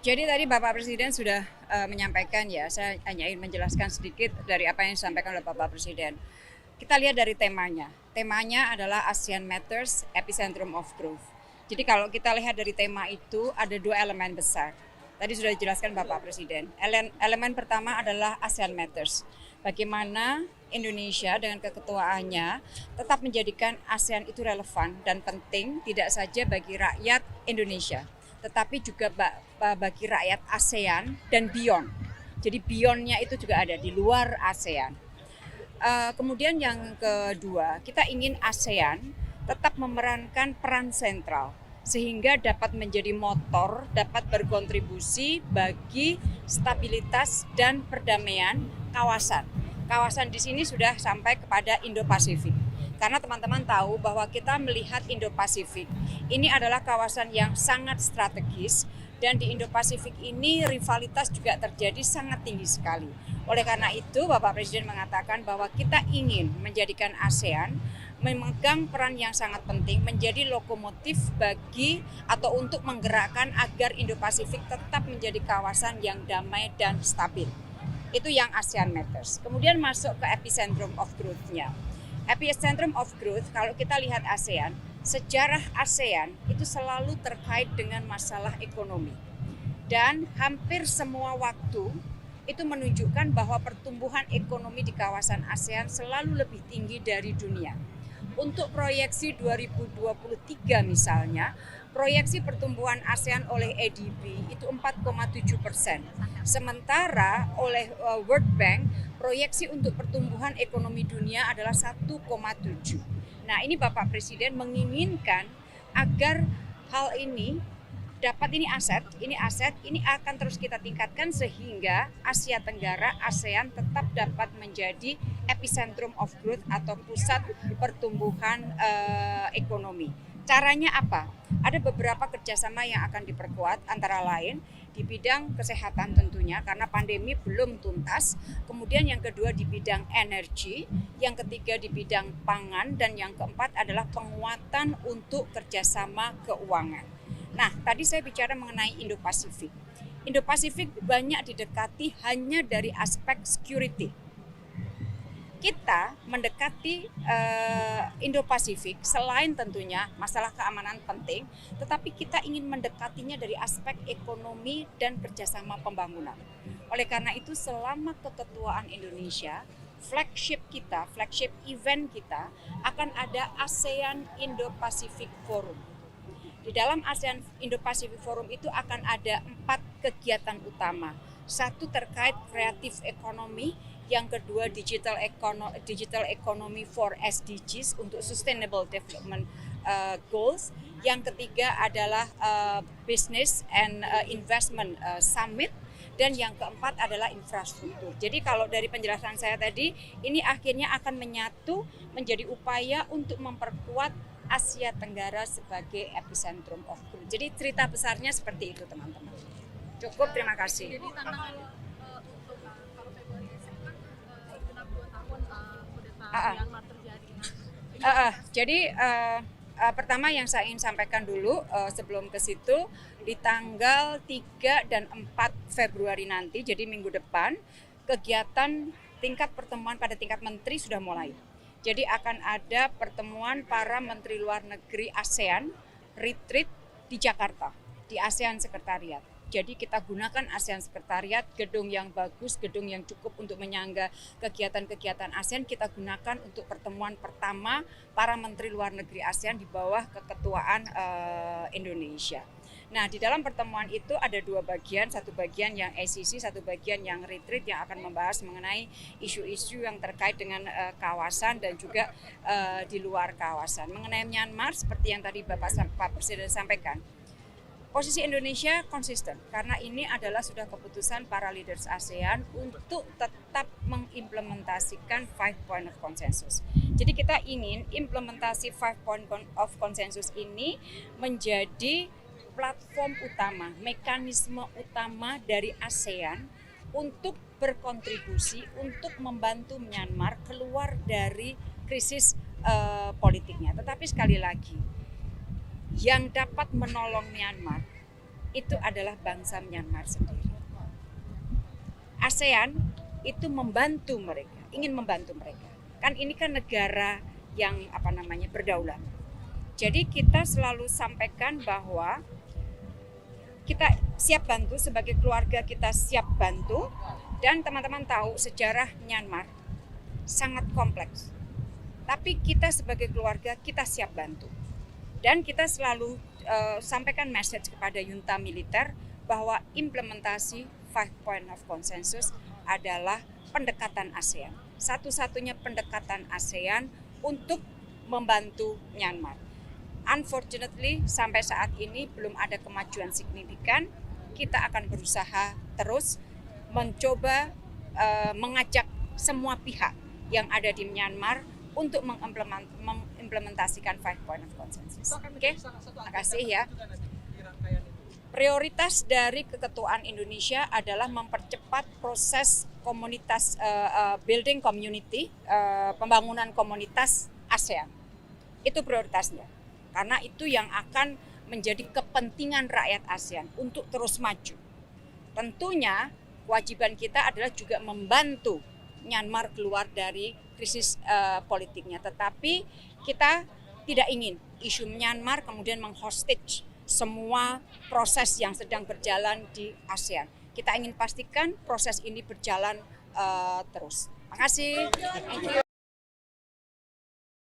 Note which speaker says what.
Speaker 1: Jadi tadi Bapak Presiden sudah menyampaikan ya, saya hanya ingin menjelaskan sedikit dari apa yang disampaikan oleh Bapak Presiden. Kita lihat dari temanya. Temanya adalah ASEAN Matters, Epicentrum of Growth. Jadi kalau kita lihat dari tema itu ada dua elemen besar. Tadi sudah dijelaskan Bapak Presiden. Elemen pertama adalah ASEAN Matters. Bagaimana Indonesia dengan keketuaannya tetap menjadikan ASEAN itu relevan dan penting tidak saja bagi rakyat Indonesia, tetapi juga bagi rakyat ASEAN dan beyond. Jadi beyondnya itu juga ada di luar ASEAN. Kemudian yang kedua, kita ingin ASEAN tetap memerankan peran sentral sehingga dapat menjadi motor, dapat berkontribusi bagi stabilitas dan perdamaian kawasan. Kawasan di sini sudah sampai kepada Indo-Pasifik. Karena teman-teman tahu bahwa kita melihat Indo-Pasifik ini adalah kawasan yang sangat strategis dan di Indo-Pasifik ini rivalitas juga terjadi sangat tinggi sekali. Oleh karena itu Bapak Presiden mengatakan bahwa kita ingin menjadikan ASEAN memegang peran yang sangat penting menjadi lokomotif bagi atau untuk menggerakkan agar Indo-Pasifik tetap menjadi kawasan yang damai dan stabil. Itu yang ASEAN Matters. Kemudian masuk ke epicentrum of growth-nya. Epicentrum of growth, kalau kita lihat ASEAN, sejarah ASEAN itu selalu terkait dengan masalah ekonomi. Dan hampir semua waktu itu menunjukkan bahwa pertumbuhan ekonomi di kawasan ASEAN selalu lebih tinggi dari dunia. Untuk proyeksi 2023 misalnya, proyeksi pertumbuhan ASEAN oleh ADB itu 4,7%. Sementara oleh World Bank, proyeksi untuk pertumbuhan ekonomi dunia adalah 1,7. Nah, ini Bapak Presiden menginginkan agar hal ini dapat ini akan terus kita tingkatkan sehingga Asia Tenggara, ASEAN tetap dapat menjadi epicentrum of growth atau pusat pertumbuhan ekonomi. Caranya apa? Ada beberapa kerjasama yang akan diperkuat, antara lain di bidang kesehatan tentunya karena pandemi belum tuntas, kemudian yang kedua di bidang energi, yang ketiga di bidang pangan, dan yang keempat adalah penguatan untuk kerjasama keuangan. Nah, tadi saya bicara mengenai Indo-Pasifik. Indo-Pasifik banyak didekati hanya dari aspek security. Kita mendekati Indo-Pasifik selain tentunya masalah keamanan penting, tetapi kita ingin mendekatinya dari aspek ekonomi dan kerjasama pembangunan. Oleh karena itu, selama keketuaan Indonesia, flagship event kita akan ada ASEAN Indo-Pacific Forum. Di dalam ASEAN Indo-Pacific Forum itu akan ada 4 kegiatan utama. Satu terkait kreatif ekonomi, yang kedua digital economy for SDGs untuk Sustainable Development Goals, yang ketiga adalah Business and Investment Summit, dan yang keempat adalah infrastruktur. Jadi kalau dari penjelasan saya tadi, ini akhirnya akan menyatu menjadi upaya untuk memperkuat Asia Tenggara sebagai epicentrum of growth. Jadi cerita besarnya seperti itu teman-teman. Cukup, terima kasih.
Speaker 2: Jadi tantangan untuk kalau Februari kan genap 2 tahun kudeta Myanmar terjadi.
Speaker 1: Jadi pertama yang saya ingin sampaikan dulu sebelum ke situ, di tanggal 3 dan 4 Februari nanti, jadi minggu depan, kegiatan tingkat pertemuan pada tingkat menteri sudah mulai. Jadi akan ada pertemuan para menteri luar negeri ASEAN retreat di Jakarta, di ASEAN Sekretariat. Jadi kita gunakan ASEAN Sekretariat, gedung yang bagus, gedung yang cukup untuk menyangga kegiatan-kegiatan ASEAN, kita gunakan untuk pertemuan pertama para menteri luar negeri ASEAN di bawah keketuaan Indonesia. Nah, di dalam pertemuan itu ada 2 bagian, satu bagian yang ACC, satu bagian yang retreat yang akan membahas mengenai isu-isu yang terkait dengan kawasan dan juga di luar kawasan. Mengenai Myanmar, seperti yang tadi Pak Presiden sampaikan, posisi Indonesia konsisten karena ini adalah sudah keputusan para leaders ASEAN untuk tetap mengimplementasikan 5 point of consensus. Jadi kita ingin implementasi 5 point of consensus ini menjadi platform utama, mekanisme utama dari ASEAN untuk berkontribusi untuk membantu Myanmar keluar dari krisis politiknya. Tetapi sekali lagi, yang dapat menolong Myanmar itu adalah bangsa Myanmar sendiri. ASEAN itu membantu mereka, ingin membantu mereka. Kan ini kan negara yang berdaulat. Jadi kita selalu sampaikan bahwa kita siap bantu, sebagai keluarga kita siap bantu, dan teman-teman tahu sejarah Myanmar sangat kompleks. Tapi kita sebagai keluarga kita siap bantu. Dan kita selalu sampaikan message kepada junta militer bahwa implementasi 5 point of consensus adalah pendekatan ASEAN. Satu-satunya pendekatan ASEAN untuk membantu Myanmar. Unfortunately, sampai saat ini belum ada kemajuan signifikan. Kita akan berusaha terus mencoba mengajak semua pihak yang ada di Myanmar untuk mengimplementasikan 5 point of consensus. Oke, terima kasih ya. Prioritas dari keketuaan Indonesia adalah mempercepat proses komunitas building community, pembangunan komunitas ASEAN. Itu prioritasnya. Karena itu yang akan menjadi kepentingan rakyat ASEAN untuk terus maju. Tentunya kewajiban kita adalah juga membantu Myanmar keluar dari krisis politiknya. Tetapi kita tidak ingin isu Myanmar kemudian menghostage semua proses yang sedang berjalan di ASEAN. Kita ingin pastikan proses ini berjalan terus. Terima kasih. Thank you.